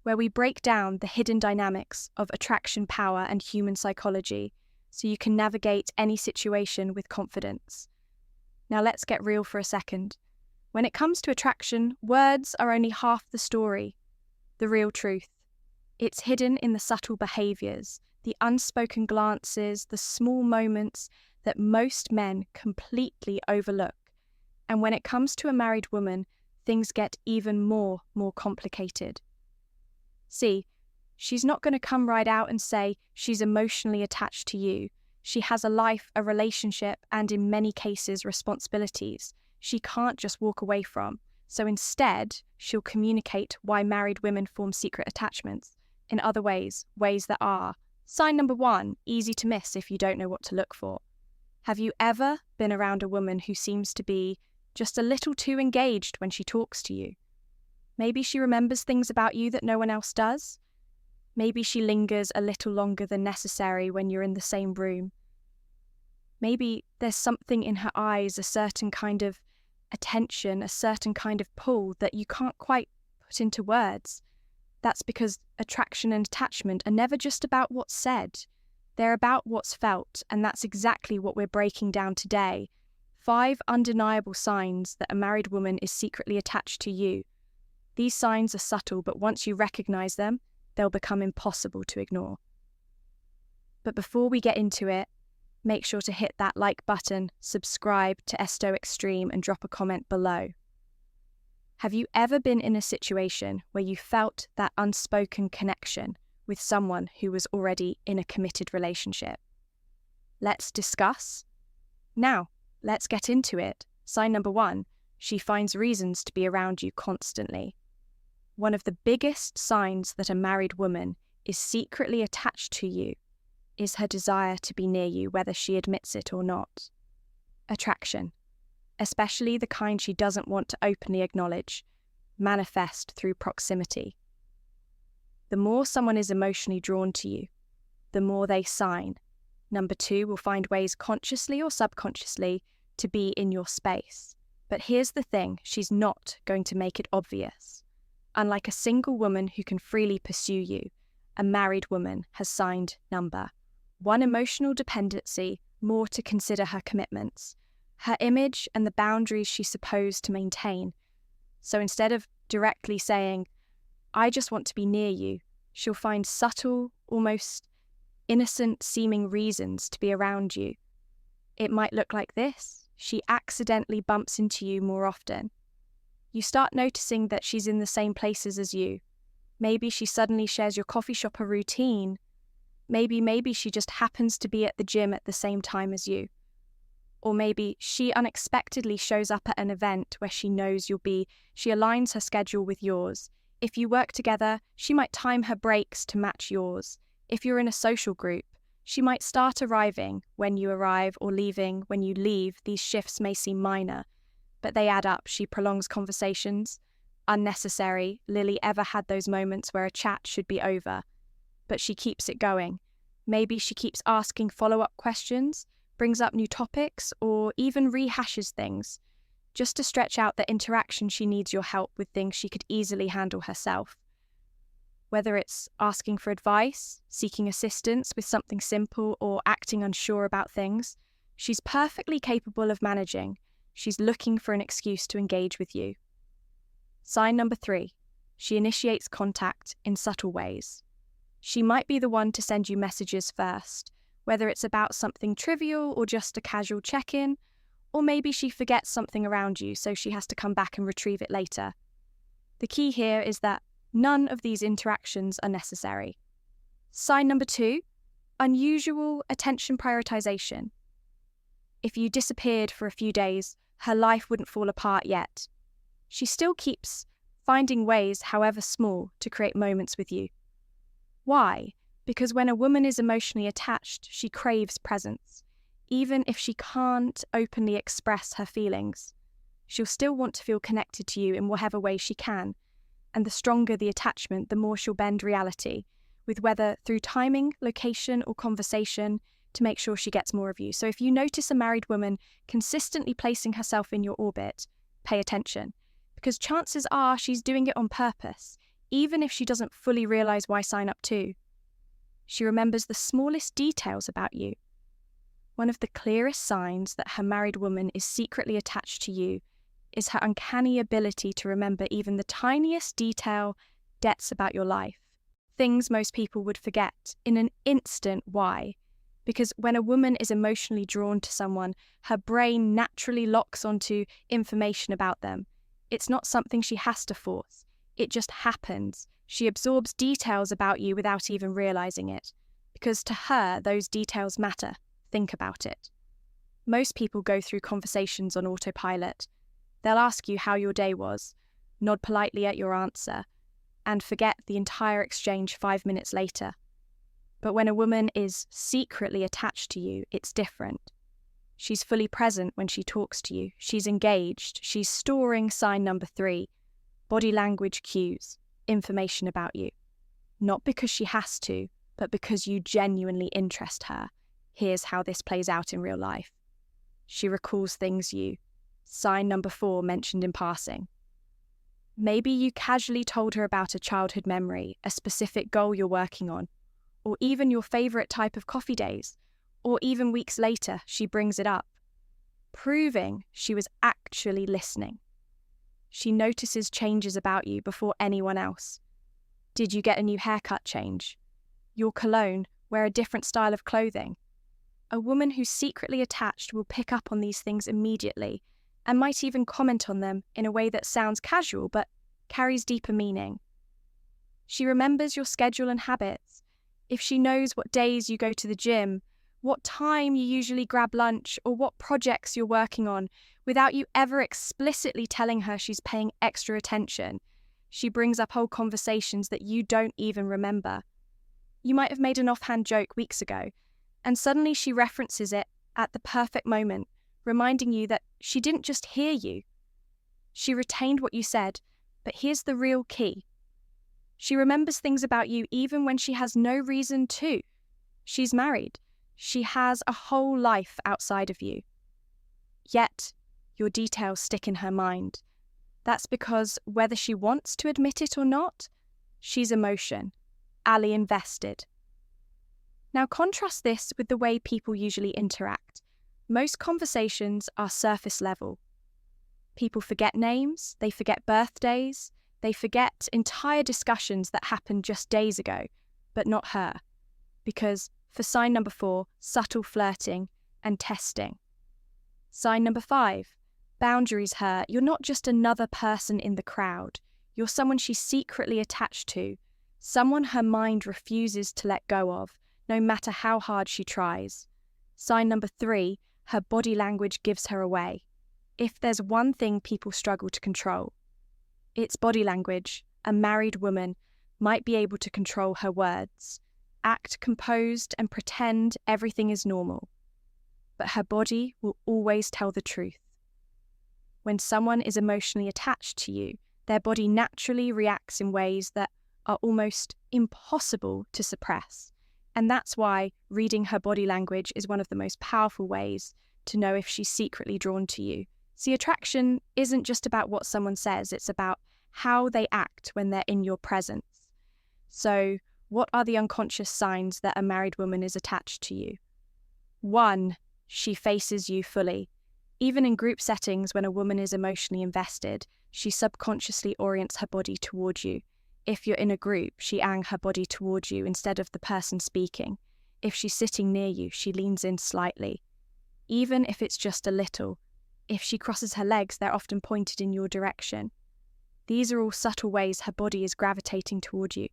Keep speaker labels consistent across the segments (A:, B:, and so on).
A: where we break down the hidden dynamics of attraction, power, and human psychology so you can navigate any situation with confidence. Now let's get real for a second. When it comes to attraction, words are only half the story, the real truth. It's hidden in the subtle behaviours, the unspoken glances, the small moments that most men completely overlook. And when it comes to a married woman, things get even more complicated. See, she's not going to come right out and say she's emotionally attached to you. She has a life, a relationship, and in many cases, responsibilities she can't just walk away from. So instead, she'll communicate why married women form secret attachments in other ways that are. Sign number 1, easy to miss if you don't know what to look for. Have you ever been around a woman who seems to be just a little too engaged when she talks to you? Maybe she remembers things about you that no one else does. Maybe she lingers a little longer than necessary when you're in the same room. Maybe there's something in her eyes, a certain kind of attention, a certain kind of pull that you can't quite put into words. That's because attraction and attachment are never just about what's said. They're about what's felt, and that's exactly what we're breaking down today. 5 undeniable signs that a married woman is secretly attached to you. These signs are subtle, but once you recognize them, they'll become impossible to ignore. But before we get into it, make sure to hit that like button, subscribe to Esto Extreme, and drop a comment below. Have you ever been in a situation where you felt that unspoken connection with someone who was already in a committed relationship? Let's discuss. Now, let's get into it. Sign number 1, she finds reasons to be around you constantly. One of the biggest signs that a married woman is secretly attached to you is her desire to be near you, whether she admits it or not. Attraction, especially the kind she doesn't want to openly acknowledge, manifest through proximity. The more someone is emotionally drawn to you, the more they sign. Number 2 will find ways consciously or subconsciously to be in your space. But here's the thing, she's not going to make it obvious. Unlike a single woman who can freely pursue you, a married woman has signed number 1, emotional dependency, more to consider her commitments, her image and the boundaries she's supposed to maintain. So instead of directly saying, I just want to be near you, she'll find subtle, almost innocent-seeming reasons to be around you. It might look like this. She accidentally bumps into you more often. You start noticing that she's in the same places as you. Maybe she suddenly shares your coffee shop or routine. Maybe she just happens to be at the gym at the same time as you. Or maybe she unexpectedly shows up at an event where she knows you'll be. She aligns her schedule with yours. If you work together, she might time her breaks to match yours. If you're in a social group, she might start arriving when you arrive or leaving when you leave. These shifts may seem minor, but they add up. She prolongs conversations. Unnecessary. Lily ever had those moments where a chat should be over, but she keeps it going. Maybe she keeps asking follow-up questions, brings up new topics, or even rehashes things, just to stretch out the interaction. She needs your help with things she could easily handle herself. Whether it's asking for advice, seeking assistance with something simple, or acting unsure about things, she's perfectly capable of managing. She's looking for an excuse to engage with you. Sign number 3, she initiates contact in subtle ways. She might be the one to send you messages first, whether it's about something trivial or just a casual check-in, or maybe she forgets something around you, so she has to come back and retrieve it later. The key here is that none of these interactions are necessary. Sign number 2, unusual attention prioritization. If you disappeared for a few days, her life wouldn't fall apart yet. She still keeps finding ways, however small, to create moments with you. Why? Because when a woman is emotionally attached, she craves presence. Even if she can't openly express her feelings, she'll still want to feel connected to you in whatever way she can. And the stronger the attachment, the more she'll bend reality, with whether through timing, location, or conversation, to make sure she gets more of you. So if you notice a married woman consistently placing herself in your orbit, pay attention, because chances are she's doing it on purpose. even if she doesn't fully realize why sign up to. She remembers the smallest details about you. One of the clearest signs that her married woman is secretly attached to you is her uncanny ability to remember even the tiniest debts about your life. Things most people would forget in an instant. Why? Because when a woman is emotionally drawn to someone, her brain naturally locks onto information about them. It's not something she has to force. It just happens. She absorbs details about you without even realizing it. Because to her, those details matter. Think about it. Most people go through conversations on autopilot. They'll ask you how your day was, nod politely at your answer, and forget the entire exchange 5 minutes later. But when a woman is secretly attached to you, it's different. She's fully present when she talks to you. She's engaged. She's storing sign number 3, body language cues, information about you. Not because she has to, but because you genuinely interest her. Here's how this plays out in real life. She recalls things sign number 4 mentioned in passing. Maybe you casually told her about a childhood memory, a specific goal you're working on, or even your favourite type of coffee days, or even weeks later she brings it up, proving she was actually listening. She notices changes about you before anyone else. Did you get a new haircut change? Your cologne, wear a different style of clothing? A woman who's secretly attached will pick up on these things immediately and might even comment on them in a way that sounds casual but carries deeper meaning. She remembers your schedule and habits. If she knows what days you go to the gym, what time you usually grab lunch, or what projects you're working on, without you ever explicitly telling her she's paying extra attention, she brings up whole conversations that you don't even remember. You might have made an offhand joke weeks ago, and suddenly she references it at the perfect moment, reminding you that she didn't just hear you. She retained what you said, but here's the real key. She remembers things about you even when she has no reason to. She's married. She has a whole life outside of you. Yet, your details stick in her mind. That's because, whether she wants to admit it or not, she's emotion, ally invested. Now contrast this with the way people usually interact. Most conversations are surface level. People forget names, they forget birthdays, they forget entire discussions that happened just days ago, but not her. Because for sign number 4, subtle flirting and testing. Sign number 5, boundaries her. You're not just another person in the crowd. You're someone she's secretly attached to, someone her mind refuses to let go of, no matter how hard she tries. Sign number 3, her body language gives her away. If there's one thing people struggle to control, it's body language. A married woman might be able to control her words, act composed and pretend everything is normal. But her body will always tell the truth. When someone is emotionally attached to you, their body naturally reacts in ways that are almost impossible to suppress. And that's why reading her body language is one of the most powerful ways to know if she's secretly drawn to you. See, attraction isn't just about what someone says, it's about how they act when they're in your presence. So, what are the unconscious signs that a married woman is attached to you? 1, she faces you fully. Even in group settings, when a woman is emotionally invested, she subconsciously orients her body toward you. If you're in a group, she angles her body towards you instead of the person speaking. If she's sitting near you, she leans in slightly. Even if it's just a little. If she crosses her legs, they're often pointed in your direction. These are all subtle ways her body is gravitating toward you,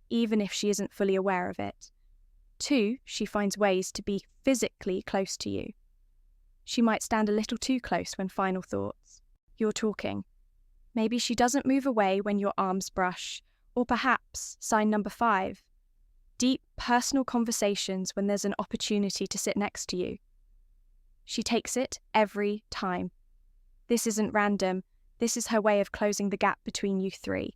A: even if she isn't fully aware of it. 2, she finds ways to be physically close to you. She might stand a little too close when final thoughts. You're talking. Maybe she doesn't move away when your arms brush, or perhaps, sign number 5, deep personal conversations when there's an opportunity to sit next to you. She takes it every time. This isn't random. This is her way of closing the gap between you 3.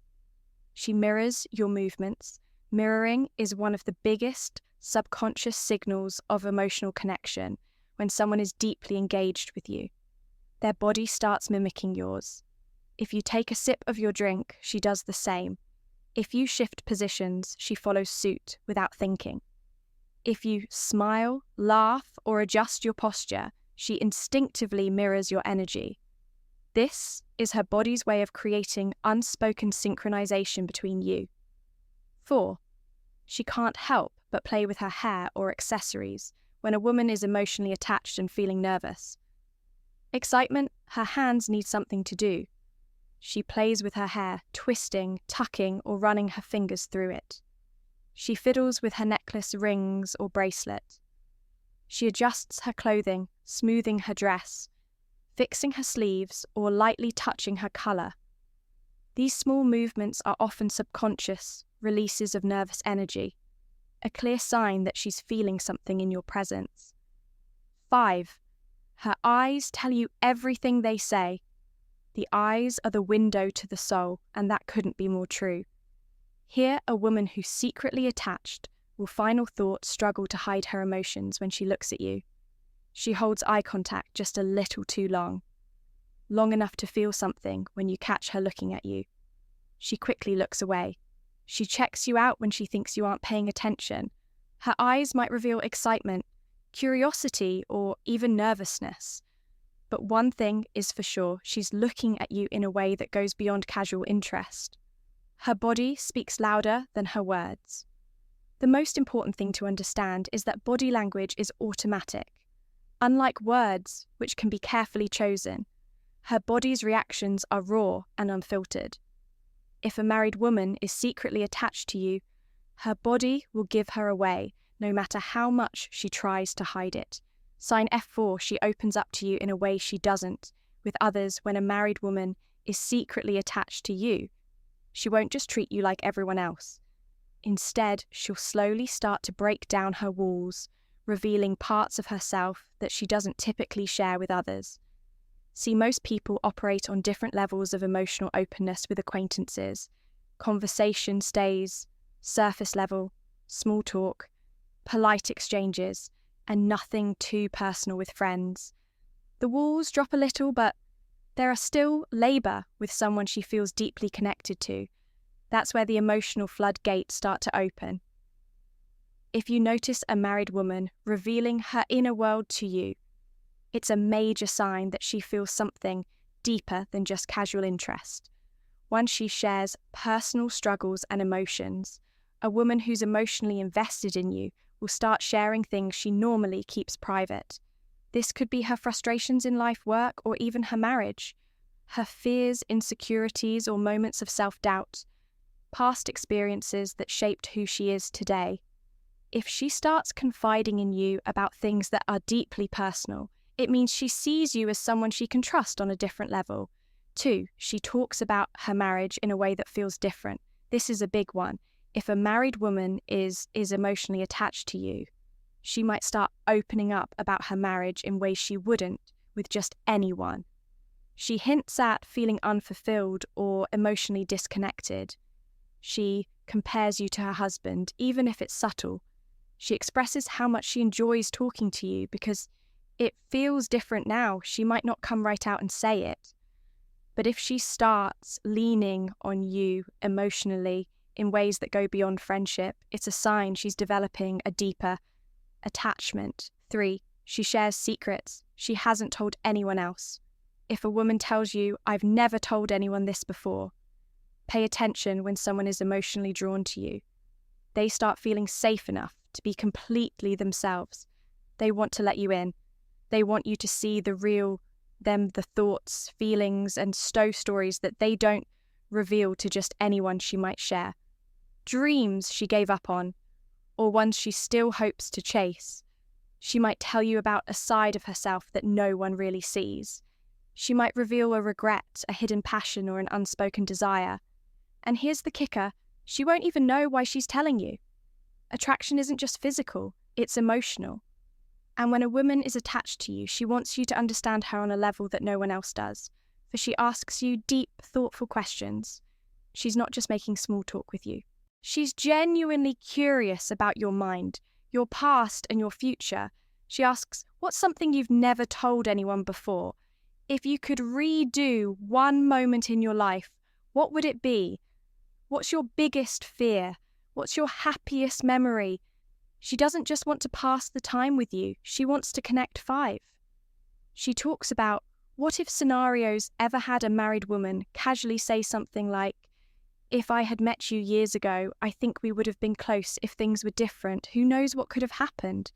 A: She mirrors your movements. Mirroring is one of the biggest subconscious signals of emotional connection when someone is deeply engaged with you. Their body starts mimicking yours. If you take a sip of your drink, she does the same. If you shift positions, she follows suit without thinking. If you smile, laugh, or adjust your posture, she instinctively mirrors your energy. This is her body's way of creating unspoken synchronization between you. 4. She can't help but play with her hair or accessories when a woman is emotionally attached and feeling nervous. Excitement, her hands need something to do. She plays with her hair, twisting, tucking, or running her fingers through it. She fiddles with her necklace, rings, or bracelet. She adjusts her clothing, smoothing her dress, fixing her sleeves, or lightly touching her colour. These small movements are often subconscious releases of nervous energy, a clear sign that she's feeling something in your presence. 5. Her eyes tell you everything they say. The eyes are the window to the soul, and that couldn't be more true. Here, a woman who's secretly attached will final thought struggle to hide her emotions when she looks at you. She holds eye contact just a little too long enough to feel something when you catch her looking at you. She quickly looks away. She checks you out when she thinks you aren't paying attention. Her eyes might reveal excitement, curiosity, or even nervousness. But one thing is for sure, she's looking at you in a way that goes beyond casual interest. Her body speaks louder than her words. The most important thing to understand is that body language is automatic. Unlike words, which can be carefully chosen, her body's reactions are raw and unfiltered. If a married woman is secretly attached to you, her body will give her away, no matter how much she tries to hide it. Sign F4, she opens up to you in a way she doesn't with others when a married woman is secretly attached to you. She won't just treat you like everyone else. Instead, she'll slowly start to break down her walls, revealing parts of herself that she doesn't typically share with others. See, most people operate on different levels of emotional openness with acquaintances. Conversation stays surface level, small talk, polite exchanges, and nothing too personal with friends. The walls drop a little, but there are still labour with someone she feels deeply connected to. That's where the emotional floodgates start to open. If you notice a married woman revealing her inner world to you, it's a major sign that she feels something deeper than just casual interest. Once she shares personal struggles and emotions, a woman who's emotionally invested in you will start sharing things she normally keeps private. This could be her frustrations in life, work, or even her marriage, her fears, insecurities, or moments of self-doubt, past experiences that shaped who she is today. If she starts confiding in you about things that are deeply personal, it means she sees you as someone she can trust on a different level. 2, she talks about her marriage in a way that feels different. This is a big one. If a married woman is emotionally attached to you, she might start opening up about her marriage in ways she wouldn't with just anyone. She hints at feeling unfulfilled or emotionally disconnected. She compares you to her husband, even if it's subtle. She expresses how much she enjoys talking to you because it feels different now. She might not come right out and say it. But if she starts leaning on you emotionally in ways that go beyond friendship, it's a sign she's developing a deeper attachment. 3, she shares secrets she hasn't told anyone else. If a woman tells you, "I've never told anyone this before," pay attention when someone is emotionally drawn to you. They start feeling safe enough to be completely themselves. They want to let you in. They want you to see the real them, the thoughts, feelings, and stories that they don't reveal to just anyone she might share. Dreams she gave up on, or ones she still hopes to chase. She might tell you about a side of herself that no one really sees. She might reveal a regret, a hidden passion, or an unspoken desire. And here's the kicker, she won't even know why she's telling you. Attraction isn't just physical, it's emotional. And when a woman is attached to you, she wants you to understand her on a level that no one else does, for she asks you deep, thoughtful questions. She's not just making small talk with you. She's genuinely curious about your mind, your past, and your future. She asks, what's something you've never told anyone before? If you could redo one moment in your life, what would it be? What's your biggest fear? What's your happiest memory? She doesn't just want to pass the time with you, she wants to connect. 5. She talks about what if scenarios ever had a married woman casually say something like, if I had met you years ago, I think we would have been close if things were different. Who knows what could have happened?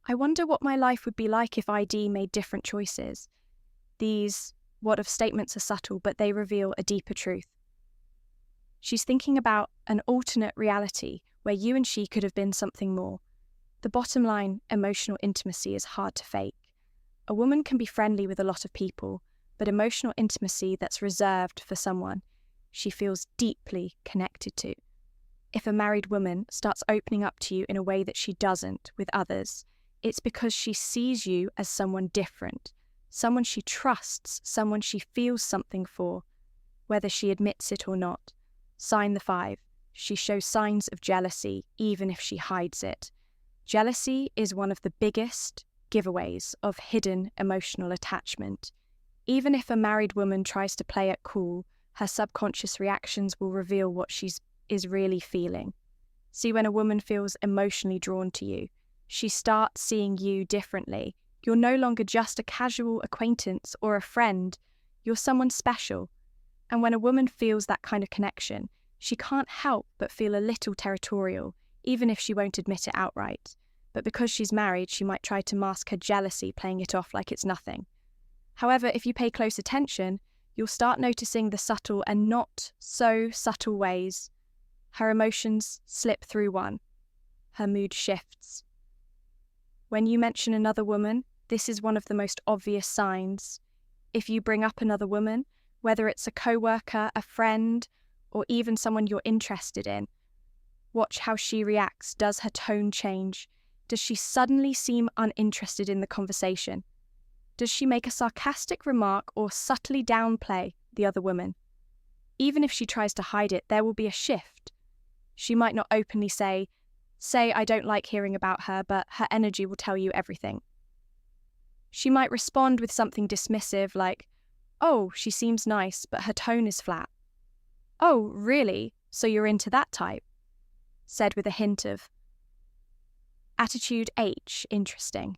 A: I wonder what my life would be like if ID made different choices. These what if statements are subtle, but they reveal a deeper truth. She's thinking about an alternate reality where you and she could have been something more. The bottom line, emotional intimacy is hard to fake. A woman can be friendly with a lot of people, but emotional intimacy that's reserved for someone she feels deeply connected to. If a married woman starts opening up to you in a way that she doesn't with others, it's because she sees you as someone different, someone she trusts, someone she feels something for, whether she admits it or not. Sign the 5. She shows signs of jealousy, even if she hides it. Jealousy is one of the biggest giveaways of hidden emotional attachment. Even if a married woman tries to play it cool, her subconscious reactions will reveal what she is really feeling. See, when a woman feels emotionally drawn to you, she starts seeing you differently. You're no longer just a casual acquaintance or a friend, you're someone special. And when a woman feels that kind of connection, she can't help but feel a little territorial, even if she won't admit it outright. But because she's married, she might try to mask her jealousy, playing it off like it's nothing. However, if you pay close attention, you'll start noticing the subtle and not so subtle ways. Her emotions slip through one. Her mood shifts. When you mention another woman, this is one of the most obvious signs. If you bring up another woman, whether it's a coworker, a friend, or even someone you're interested in, watch how she reacts. Does her tone change? Does she suddenly seem uninterested in the conversation? Does she make a sarcastic remark or subtly downplay the other woman? Even if she tries to hide it, there will be a shift. She might not openly say, I don't like hearing about her, but her energy will tell you everything. She might respond with something dismissive like, oh, she seems nice, but her tone is flat. Oh, really? So you're into that type? Said with a hint of attitude H, interesting.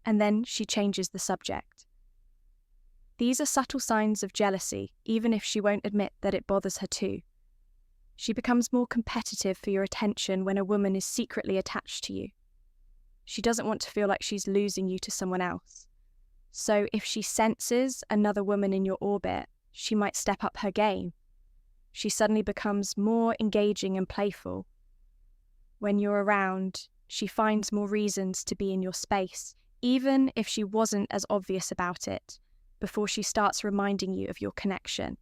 A: And then she changes the subject. These are subtle signs of jealousy, even if she won't admit that it bothers her too. She becomes more competitive for your attention when a woman is secretly attached to you. She doesn't want to feel like she's losing you to someone else. So if she senses another woman in your orbit, she might step up her game. She suddenly becomes more engaging and playful. When you're around, she finds more reasons to be in your space, even if she wasn't as obvious about it, before she starts reminding you of your connection.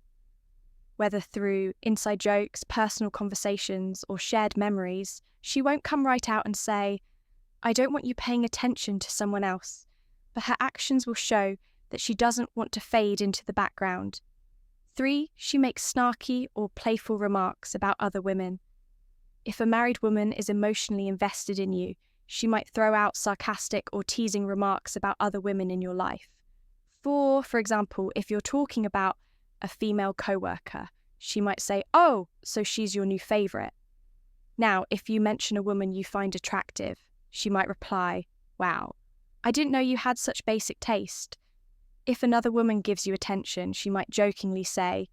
A: Whether through inside jokes, personal conversations, or shared memories, she won't come right out and say, I don't want you paying attention to someone else, but her actions will show that she doesn't want to fade into the background. 3, she makes snarky or playful remarks about other women. If a married woman is emotionally invested in you, she might throw out sarcastic or teasing remarks about other women in your life. 4, for example, if you're talking about a female coworker, she might say, oh, so she's your new favourite. Now, if you mention a woman you find attractive, she might reply, wow, I didn't know you had such basic taste. If another woman gives you attention, she might jokingly say,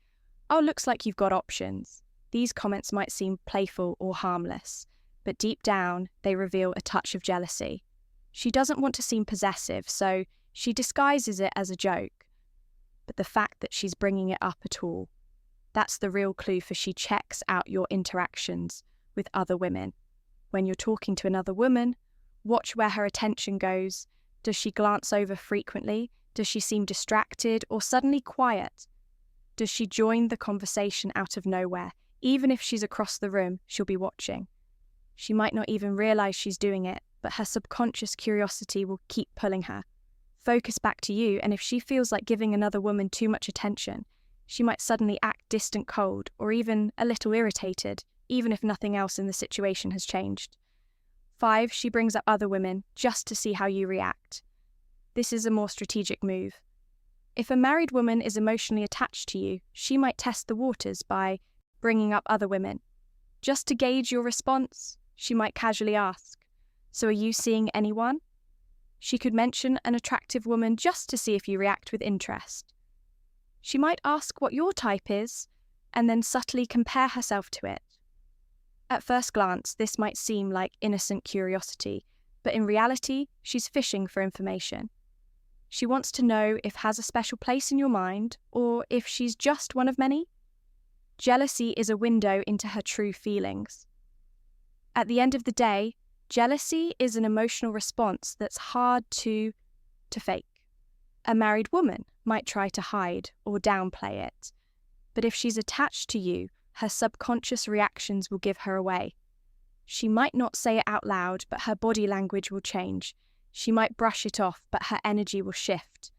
A: oh, looks like you've got options. These comments might seem playful or harmless, but deep down, they reveal a touch of jealousy. She doesn't want to seem possessive, so she disguises it as a joke. But the fact that she's bringing it up at all, that's the real clue, for she checks out your interactions with other women. When you're talking to another woman, watch where her attention goes. Does she glance over frequently? Does she seem distracted or suddenly quiet? Does she join the conversation out of nowhere? Even if she's across the room, she'll be watching. She might not even realize she's doing it, but her subconscious curiosity will keep pulling her. Focus back to you, and if she feels like giving another woman too much attention, she might suddenly act distant, cold, or even a little irritated, even if nothing else in the situation has changed. 5, she brings up other women just to see how you react. This is a more strategic move. If a married woman is emotionally attached to you, she might test the waters by bringing up other women. Just to gauge your response, she might casually ask, "So are you seeing anyone?" She could mention an attractive woman just to see if you react with interest. She might ask what your type is, and then subtly compare herself to it. At first glance, this might seem like innocent curiosity, but in reality, she's fishing for information. She wants to know if has a special place in your mind, or if she's just one of many. Jealousy is a window into her true feelings. At the end of the day, jealousy is an emotional response that's hard to fake. A married woman might try to hide or downplay it, but if she's attached to you, her subconscious reactions will give her away. She might not say it out loud, but her body language will change. She might brush it off, but her energy will shift.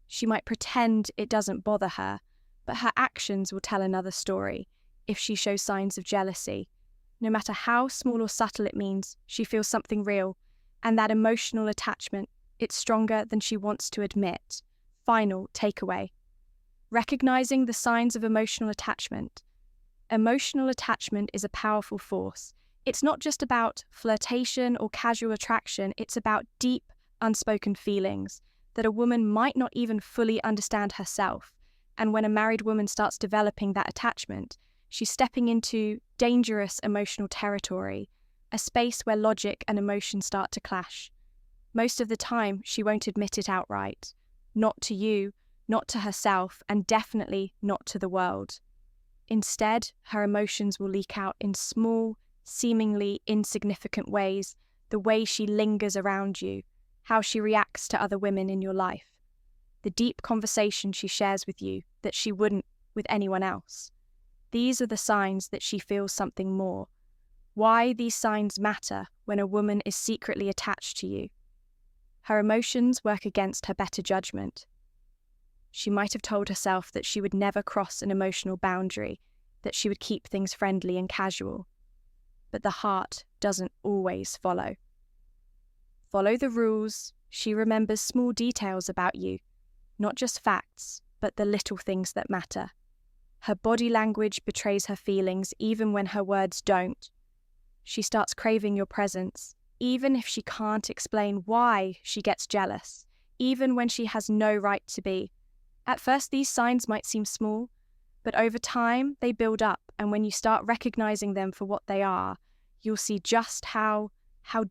A: She might pretend it doesn't bother her, but her actions will tell another story if she shows signs of jealousy. No matter how small or subtle it means, she feels something real, and that emotional attachment, it's stronger than she wants to admit. Final takeaway. Recognizing the signs of emotional attachment. Emotional attachment is a powerful force. It's not just about flirtation or casual attraction, it's about deep, unspoken feelings that a woman might not even fully understand herself. And when a married woman starts developing that attachment, she's stepping into dangerous emotional territory, a space where logic and emotion start to clash. Most of the time, she won't admit it outright. Not to you, not to herself, and definitely not to the world. Instead, her emotions will leak out in small, seemingly insignificant ways, the way she lingers around you, how she reacts to other women in your life, the deep conversation she shares with you that she wouldn't with anyone else. These are the signs that she feels something more. Why these signs matter when a woman is secretly attached to you. Her emotions work against her better judgment. She might have told herself that she would never cross an emotional boundary, that she would keep things friendly and casual. But the heart doesn't always follow. Follow the rules. She remembers small details about you, not just facts, but the little things that matter. Her body language betrays her feelings even when her words don't. She starts craving your presence, even if she can't explain why she gets jealous, even when she has no right to be. At first, these signs might seem small, but over time, they build up, and when you start recognizing them for what they are, you'll see just how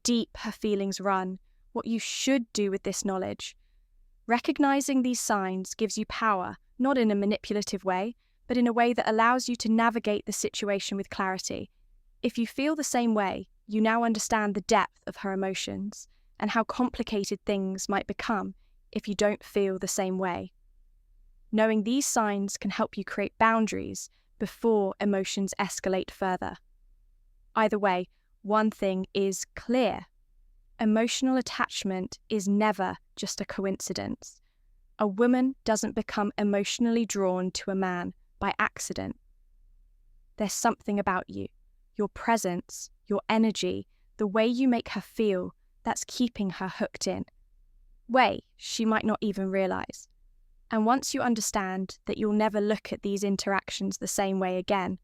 A: deep her feelings run, what you should do with this knowledge. Recognizing these signs gives you power, not in a manipulative way, but in a way that allows you to navigate the situation with clarity. If you feel the same way, you now understand the depth of her emotions and how complicated things might become if you don't feel the same way. Knowing these signs can help you create boundaries before emotions escalate further. Either way, one thing is clear. Emotional attachment is never just a coincidence. A woman doesn't become emotionally drawn to a man by accident. There's something about you, your presence, your energy, the way you make her feel, that's keeping her hooked in. Way she might not even realize. And once you understand that you'll never look at these interactions the same way again,